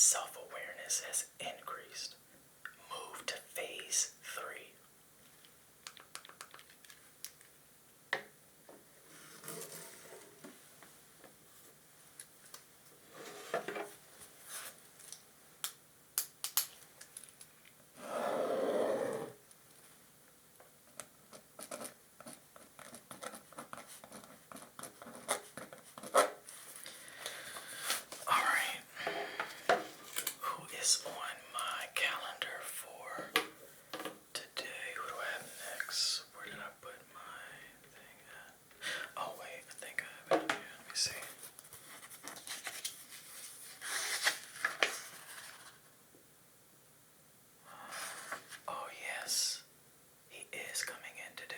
self-awareness has increased. Move to phase 3. Who is on my calendar for today? Who do I have next? Where did I put my thing at? Oh wait, I think I have it here. Let me see. Oh yes, he is coming in today.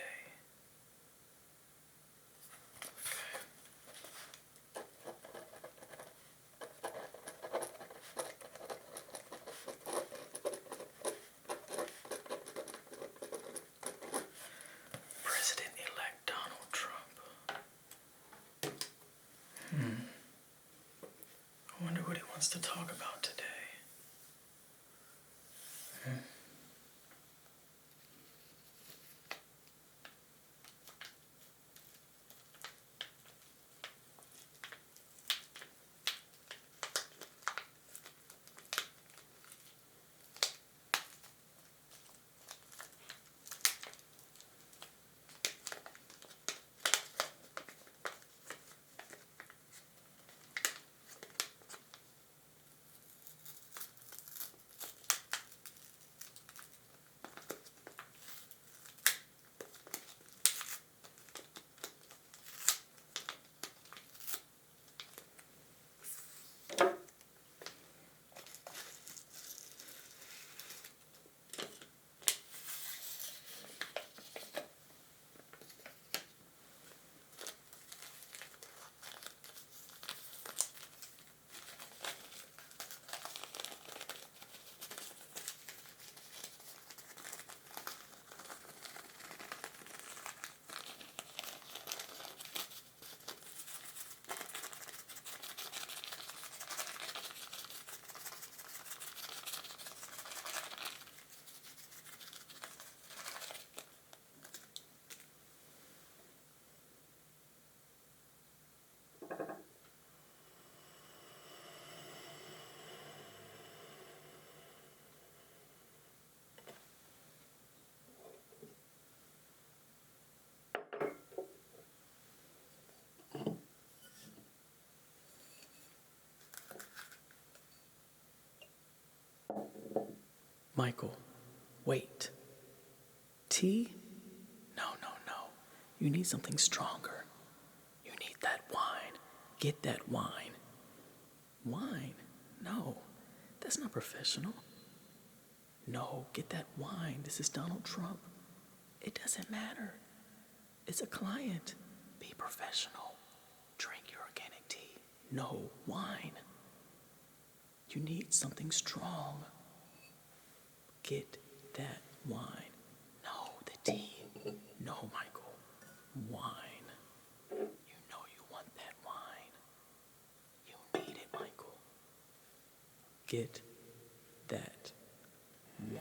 President-elect Donald Trump. I wonder what he wants to talk about today. Michael, wait. Tea? No. You need something stronger. You need that wine. Get that wine. Wine? No, that's not professional. No, get that wine. This is Donald Trump. It doesn't matter. It's a client. Be professional. Drink your organic tea. No, wine. You need something strong. Get that wine. No, the tea. No, Michael. Wine. You know you want that wine. You need it, Michael. Get that wine.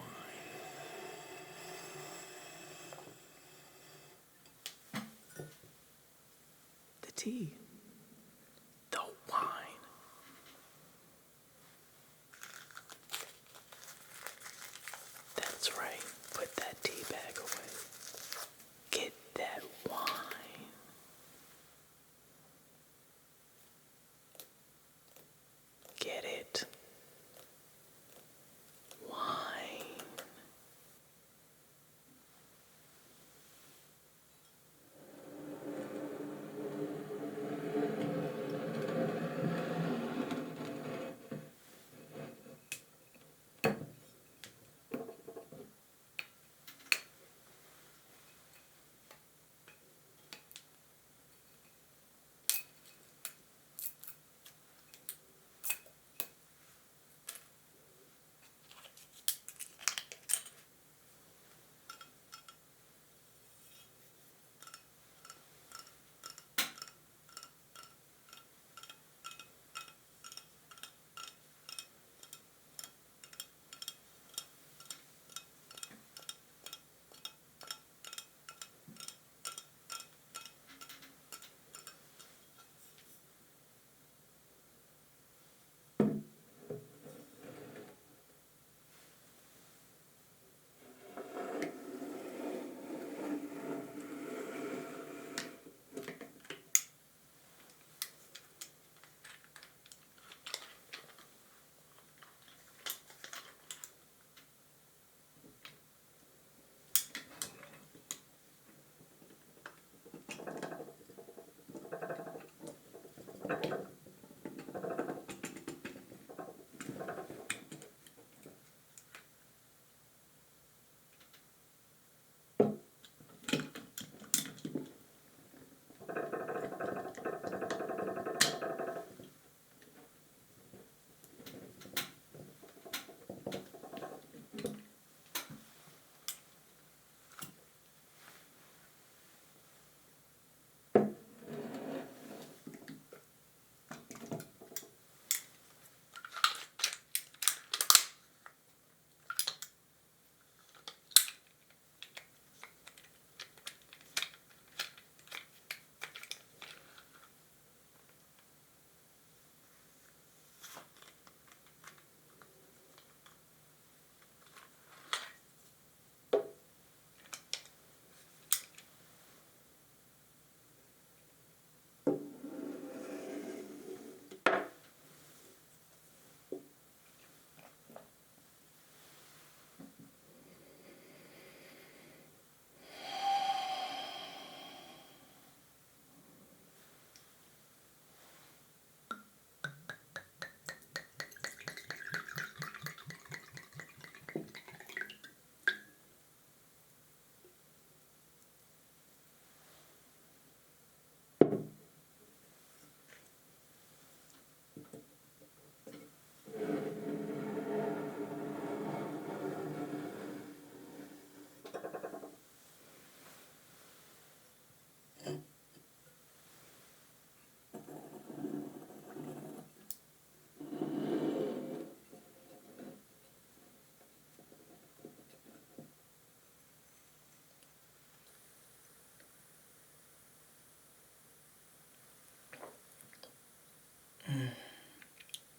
The tea. The wine. That's right. Put that tea bag away. Get that wine. Get it. Wine.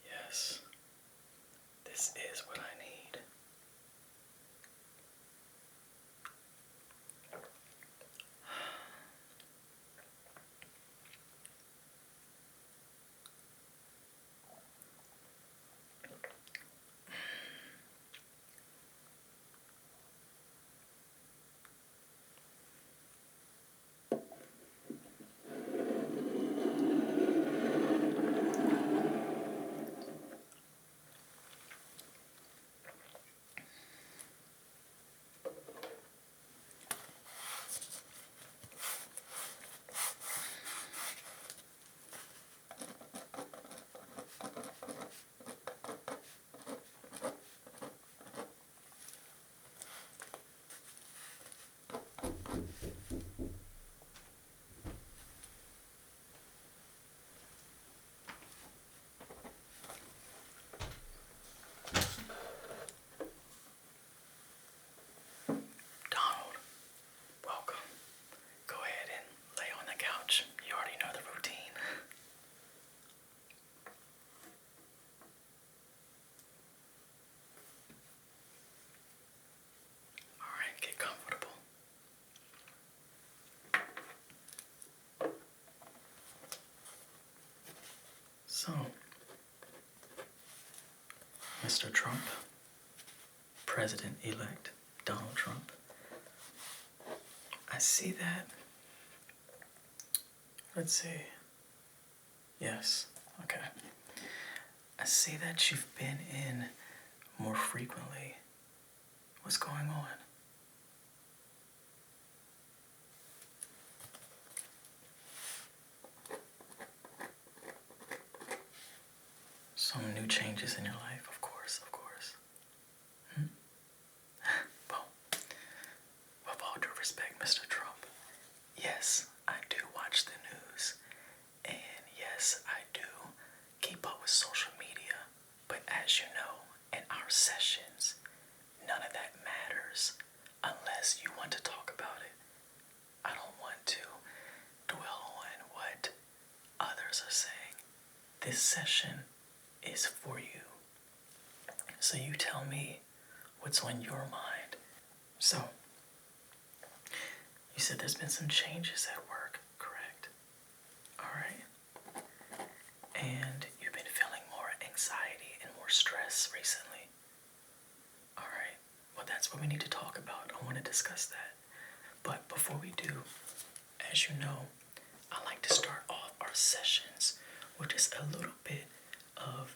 Yes, this is what I need. Donald, welcome. Go ahead and lay on the couch. You already know the routine. Alright, get comfortable. So, Mr. Trump, President-elect Donald Trump, I see that. Let's see. Yes, okay. I see that you've been in more frequently. What's going on? Some new changes in your life, of course, of course. Well, with all due respect, Mr. Trump, yes, I do watch the news, and yes, I do keep up with social media, but as you know, in our sessions, none of that matters unless you want to talk about it. I don't want to dwell on what others are saying. This session is for you. So you tell me what's on your mind. So, you said there's been some changes at work, correct? Alright. And you've been feeling more anxiety and more stress recently. Alright. Well, that's what we need to talk about. I want to discuss that. But before we do, as you know, I like to start off our sessions with just a little bit of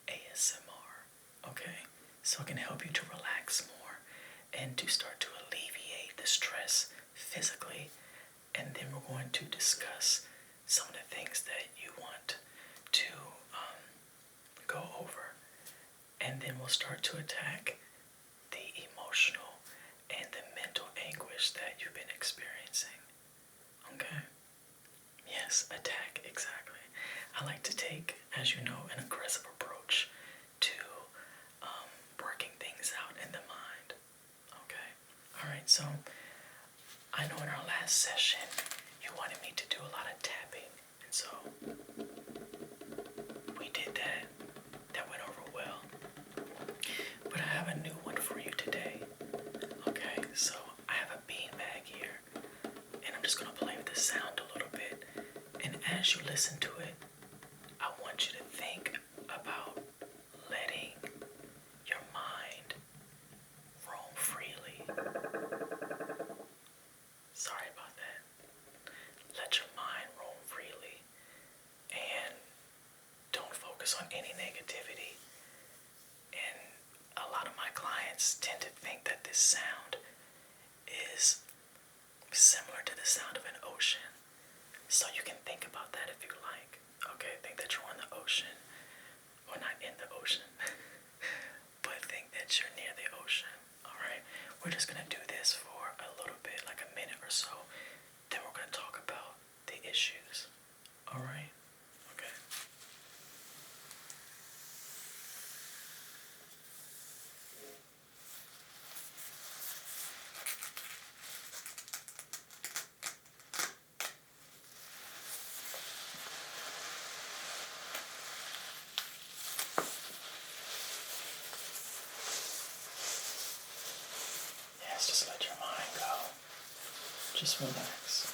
ASMR, okay? So it can help you to relax more and to start to alleviate the stress physically. And then we're going to discuss some of the things that you want to go over. And then we'll start to attack the emotional and the mental anguish that you've been experiencing. Okay? Yes, attack, exactly. I like to take, as you know, an aggressive approach to working things out in the mind. Okay? Alright, so I know in our last session you wanted me to do a lot of tapping, and so we did that. That went over well. But I have a new one for you today. Okay, so I have a beanbag here, and I'm just gonna play with the sound a little bit. And as you listen to it, I want you to think about letting your mind roam freely. Sorry about that. Let your mind roam freely and don't focus on any negativity. And a lot of my clients tend to think that this sound is similar to the sound of an ocean. So you can think about that if you like. Okay, think that you're on the ocean. Well, not in the ocean, but think that you're near the ocean. Alright, we're just gonna do this for a little bit, like a minute or so. Then we're gonna talk about the issues. Alright? Okay. Yes, just let your mind go. Just relax.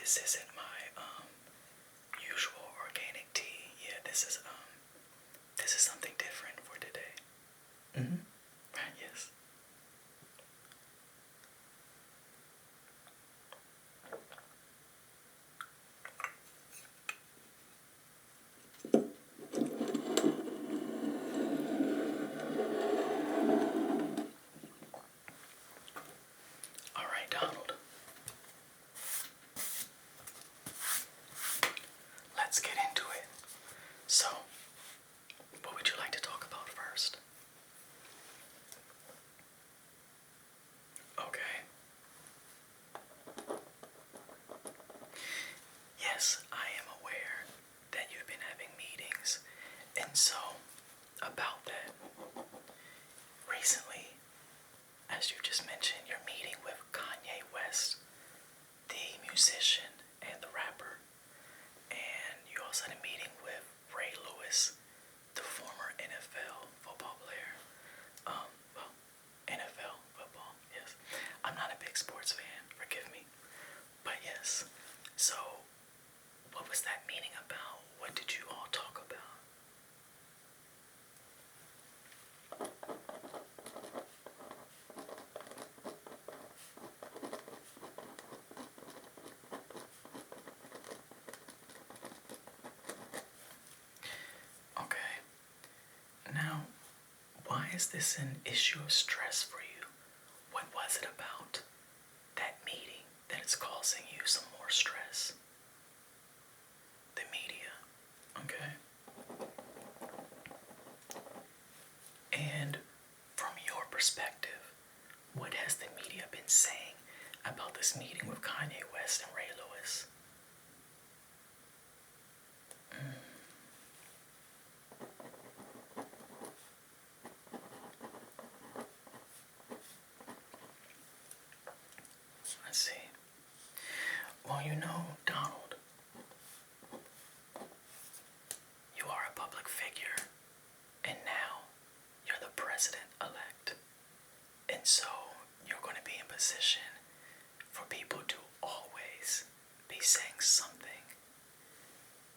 this isn't my usual organic tea. Yeah, this is something different for today. Right, yes. All right, Donald. Let's get into it. So, what would you like to talk about first? Okay. Yes, I am aware that you've been having meetings, and so, about that, recently, as you just mentioned, you're meeting with Kanye West, the musician and the rapper, and you also had a meeting with Ray Lewis, the former NFL football player. Well, NFL football, yes. I'm not a big sports fan, forgive me. But yes, so what was that meeting about? What did you all talk about? Okay. Now, why is this an issue of stress for you? What was it about that meeting that is causing you some more stress? The media. Okay. And from your perspective, what has the media been saying about this meeting with Kanye West and Ray Lewis? Let's see. Well, you know, Donald, you are a public figure, and now you're the president-elect. And so you're going to be in position for people to always be saying something.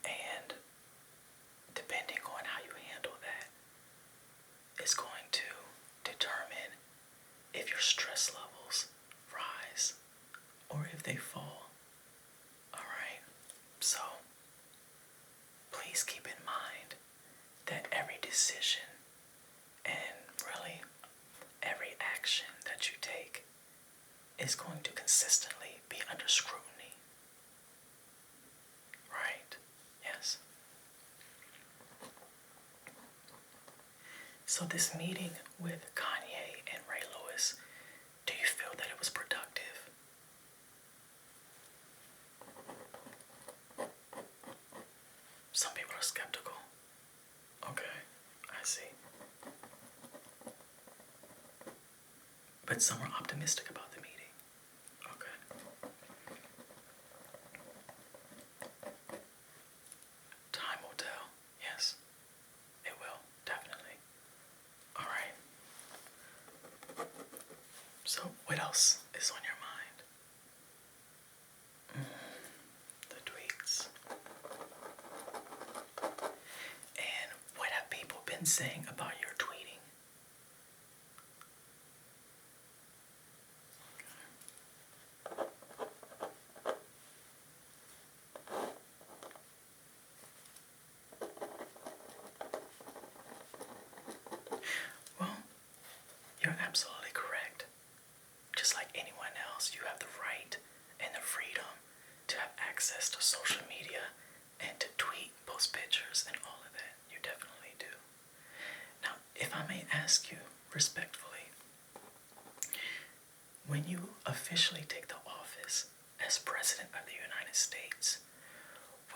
And depending on how you handle that is going to determine if your stress levels rise or if they fall. Alright? So, please keep in mind that every decision and really every action that you take is going to consistently be under scrutiny. Right? Yes. So this meeting with Kanye and Ray Lewis, do you feel that it was productive? Some people are skeptical. Okay, I see. But some are optimistic about the meeting. Okay. Time will tell. Yes, it will, definitely. Alright. So, what else is on your mind? The tweets. And what have people been saying about your tweeting? Well, you're absolutely correct. Just like anyone else, you have the right and the freedom to have access to social media and to tweet, post pictures, and all of that. You definitely do. Now, if I may ask you respectfully, when you officially take the office as President of the United States,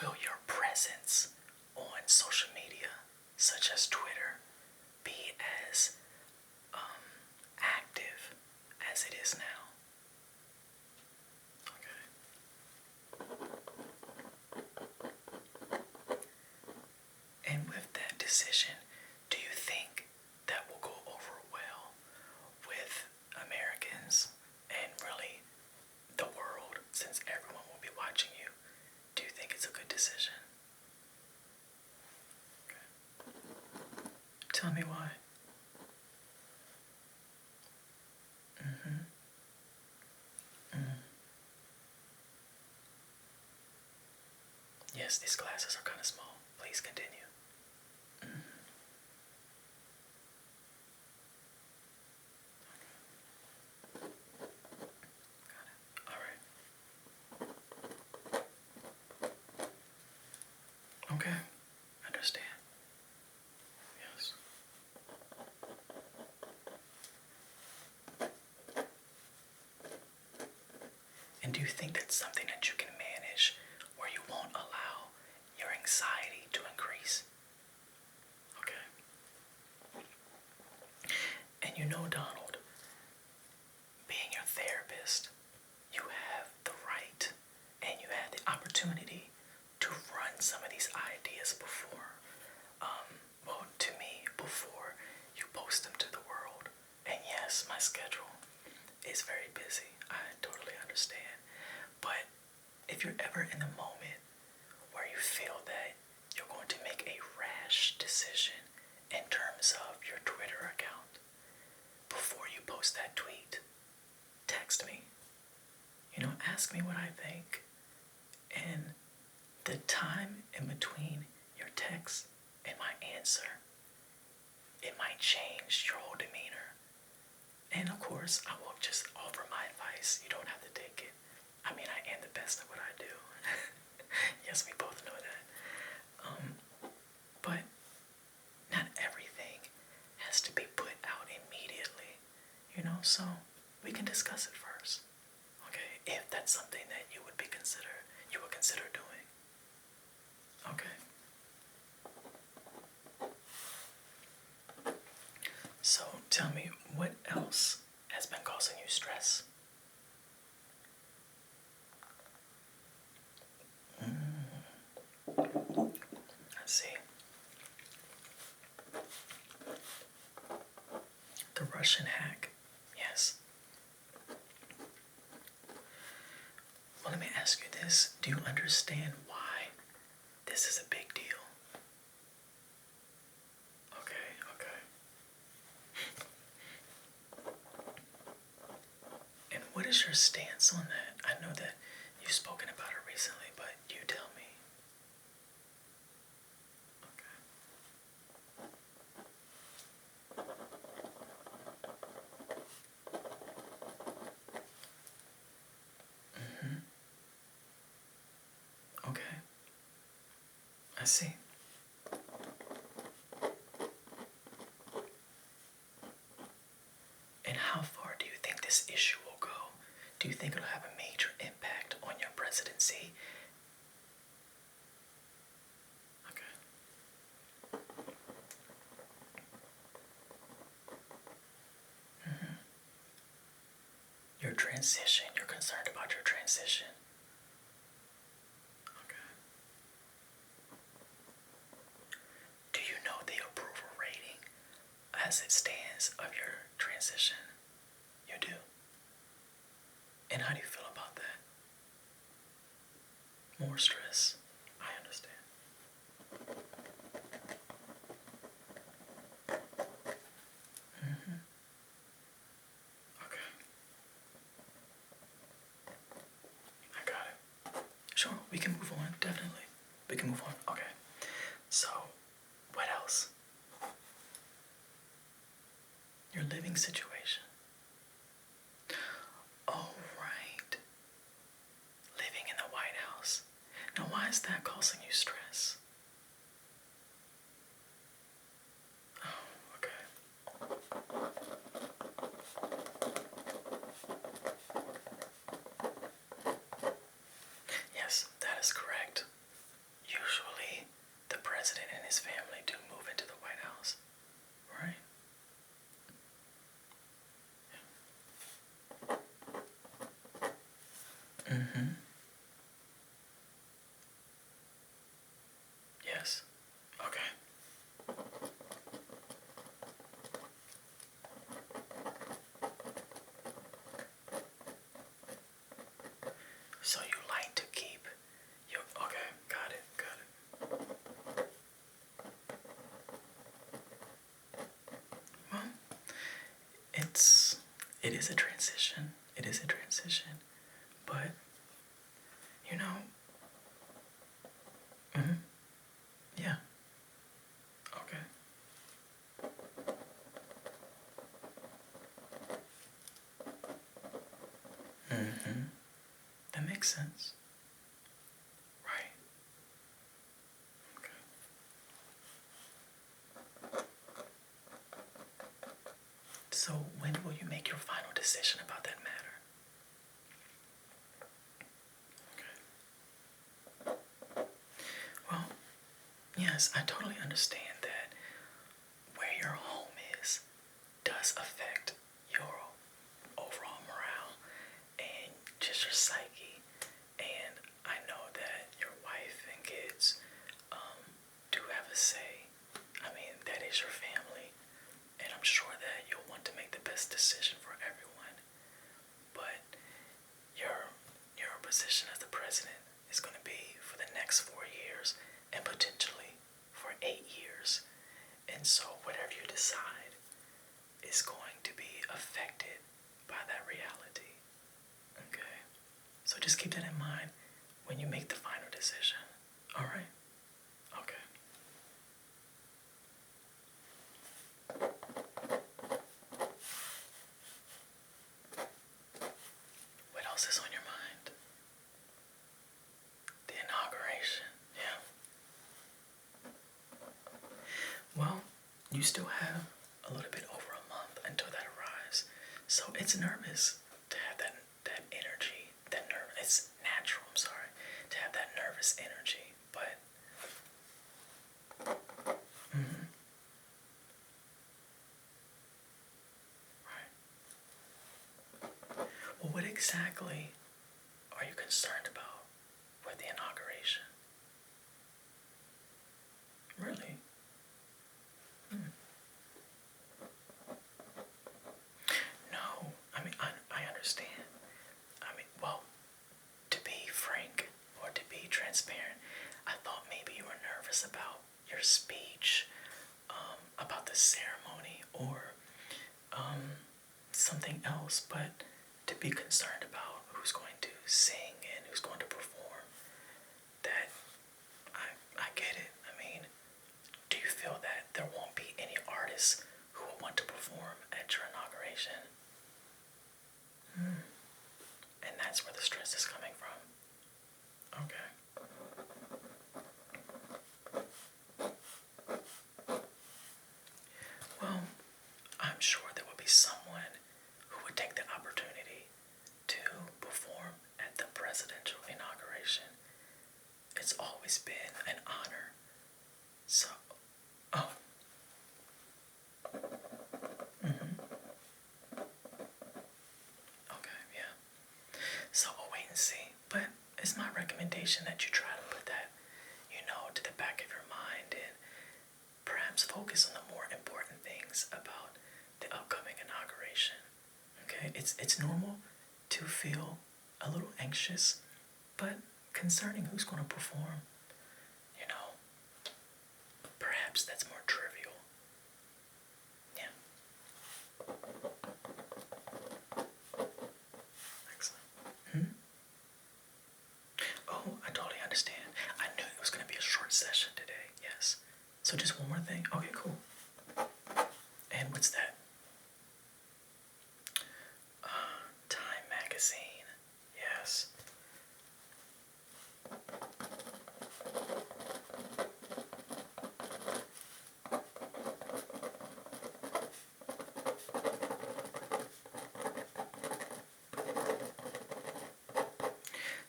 will your presence on social media, such as Twitter, be as active as it is now? Okay. And with that decision, do you think that will go over well with Americans and really the world, since everyone will be watching you? Tell me why. Yes, these glasses are kind of small. Please continue. Okay, understand. Yes. And do you think that's something that you can manage where you won't allow your anxiety to increase? Okay. And you know, Donald, being your therapist, you have the right and you have the opportunity to run some of these ideas before, well, to me, before you post them to the world. And yes, my schedule is very busy. I totally understand. But if you're ever in the moment where you feel that you're going to make a rash decision in terms of your Twitter account, before you post that tweet, text me. Ask me what I think. And the time in between your text and my answer, it might change your whole demeanor. And of course, I will just offer my advice. You don't have to take it. I mean, I am the best at what I do. Yes, we both know that. But not everything has to be put out immediately, so we can discuss it first. Okay, if that's something that you would consider doing. Okay. So tell me, what else has been causing you stress? I see. The Russian hack. Yes. Well, let me ask you this. Do you understand why this is a big deal? Okay. And what is your stance on that? I know that you've spoken about it recently, but you tell me. Okay. I see. And how far do you think this issue will go? Do you think it'll have a major impact on your presidency? Okay. Your transition. You're concerned about your transition. Okay. Do you know the approval rating as it stands of your transition? You do. And how do you feel about that? More stress. I understand. Okay. I got it. Sure, we can move on, definitely. We can move on. Okay. So, what else? Your living situation. Oh, right. Living in the White House. Now, why is that causing you stress? Oh, okay. Yes, that is correct. Usually, the president and his family do move into the White House, right? Yes. Okay. So you like to keep your... Okay, got it. it is a transition. It is a transition. But, you know, yeah. Okay. That makes sense. Right. Okay. So, when will you make your final decision about that matter? Okay. Well, yes, I totally understand that where your home is does affect your overall morale and just your psyche. And I know that your wife and kids do have a say. I mean, that is your family, and I'm sure that you'll want to make the best decision for everyone. But your position as the president is going to be for the next 4 years and potentially for 8 years. And so whatever you decide is going to be affected by that reality. Okay? So just keep that in mind when you make the final decision. Alright? Okay. What else is on your mind? The inauguration, yeah. Well, you still have a little bit over a month until that arrives. So it's nervous to have that energy, it's natural, I'm sorry, to have that nervous energy, but right. Well, what exactly are you concerned about with the inauguration? Really? No, I mean, I understand. I mean, well, to be frank or to be transparent, I thought maybe you were nervous about your speech, about the ceremony, or something else, but to be concerned about who's going to sing and who's going to perform, that I get it. I mean, do you feel that there won't be any artists who will want to perform at your inauguration? And that's where the stress is coming from. Okay. Well, I'm sure there will be someone who would take the opportunity to perform at the presidential inauguration. It's always been an honor. So, oh. Okay, yeah. So we'll wait and see. But it's my recommendation that you try to put that, to the back of your mind and perhaps focus on the more important things about the upcoming inauguration. Okay, it's normal to feel a little anxious, but concerning who's going to perform, perhaps that's more trivial. Yeah. Excellent. Oh, I totally understand. I knew it was going to be a short session today. Yes. So just one more thing. Okay, cool. And what's that? Time magazine. Yes.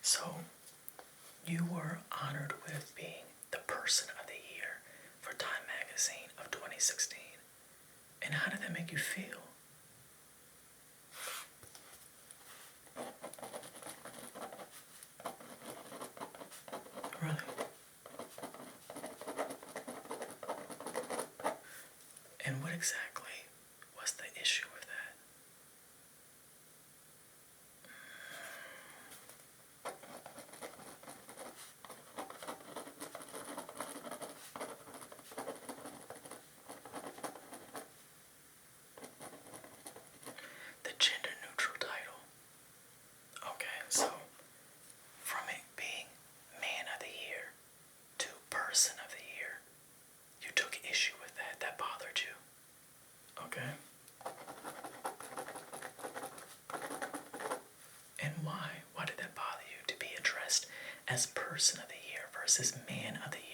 So, you were honored with being the Person of the Year for Time Magazine of 2016. And how did that make you feel? Really? And what exactly was the issue with that? The gender as person of the year versus man of the year?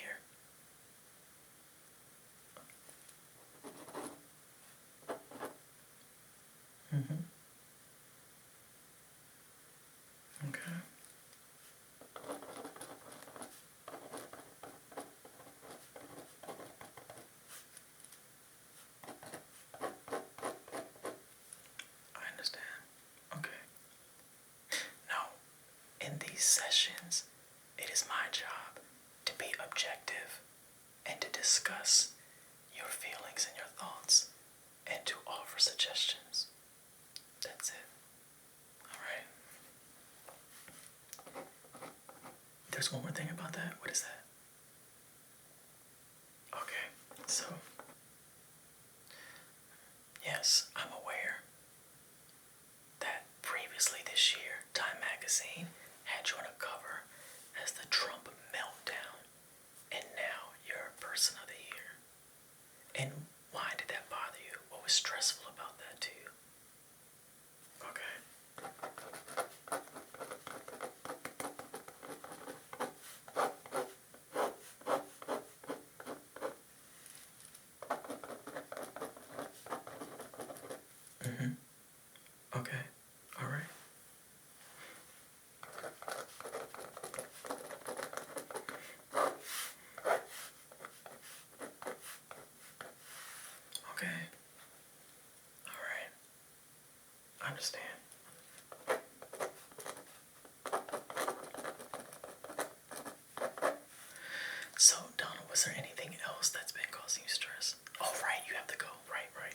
Okay. I understand. Okay. Now, in these sessions, it is my job to be objective and to discuss your feelings and your thoughts and to offer suggestions. That's it. Alright. There's one more thing about that. What is that? Okay, so yes, I'm aware that previously this year, Time Magazine had you on a cover as the Trump meltdown, and now you're a person of the year. And why did that bother you? What was stressful about that to you? Okay. Okay. All right. Okay. All right. I understand. So, Donna, was there anything else that's been causing you stress? Oh, right. You have to go. Right, right.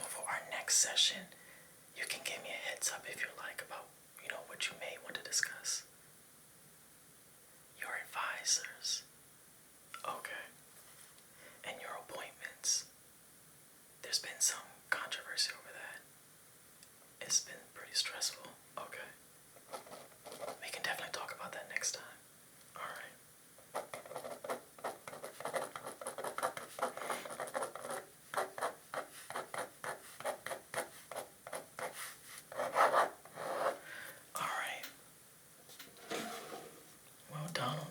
For our next session, you can give me a heads up if you like about, what you may want to discuss. Your advisors. Okay. And your appointments. There's been some controversy over that. It's been pretty stressful. Okay. We can definitely talk about that next time. Alright. Alright. Well, Donald,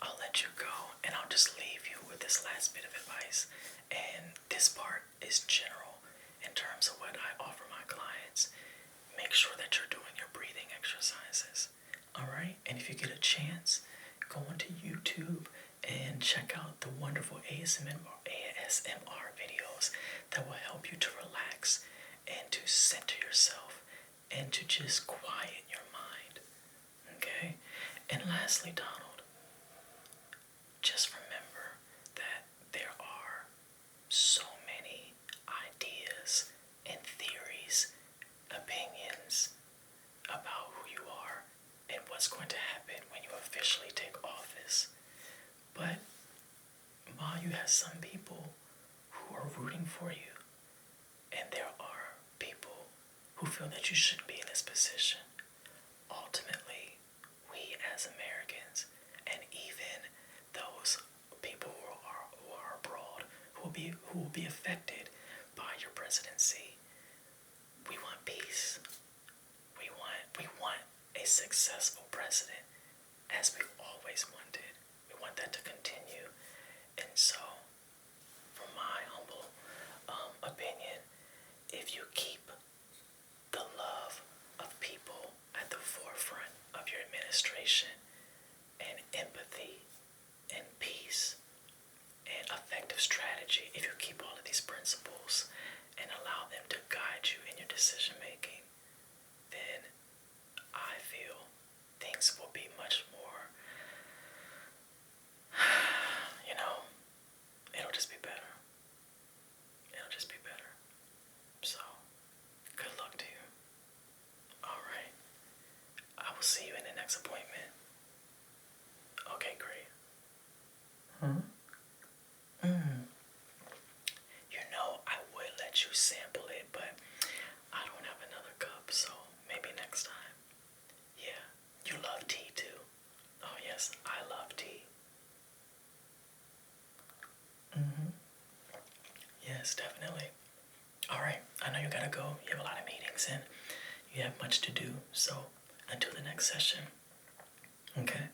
I'll let you go and I'll just leave you with this last bit of advice. And this part is general in terms of what I offer my clients. Make sure that you're doing your breathing exercises. Alright? And if you get a chance, go onto YouTube and check out the wonderful ASMR videos that will help you to relax and to center yourself and to just quiet your mind. Okay? And lastly, Donald, just remember that there are so many ideas and theories, opinions about who you are and what's going to happen when you officially take office. But while you have some people who are rooting for you, and there are people who feel that you shouldn't be in this position, ultimately, we as Americans, and even those people who are abroad, who will be affected by your presidency, we want peace. We want a successful president, as we've always wanted. We want that to continue. And so, from my humble opinion, if you keep the love of people at the forefront of your administration, and empathy and peace and effective strategy, if you keep all of these principles and allow them to guide you in your decision making, then I feel things will be much more, it'll just be better. It'll just be better. So, good luck to you. Alright. I will see you in the next appointment. Okay, great. I would let you sample it, but I don't have another cup, so maybe next time. Yeah, you love tea too. Oh yes, I love tea. Yes, definitely. Alright, I know you gotta go. You have a lot of meetings and you have much to do, so until the next session. Okay?